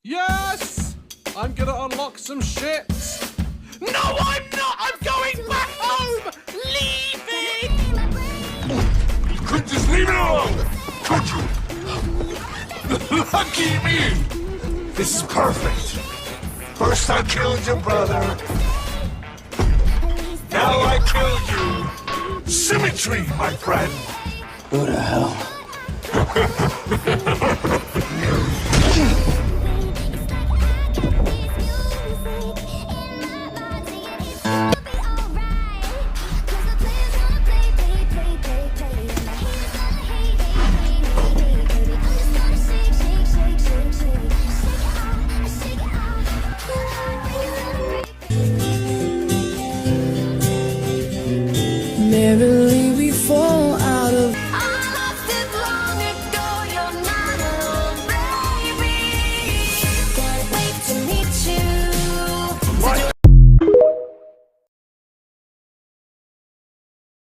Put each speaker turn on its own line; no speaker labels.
Yes! I'm gonna unlock some shit.
No, I'm not! I'm going back home! Leaving!
You could just leave it alone, could you? Lucky me! This is perfect. First I killed your brother. Now I killed you. Symmetry, my friend.
Who the hell?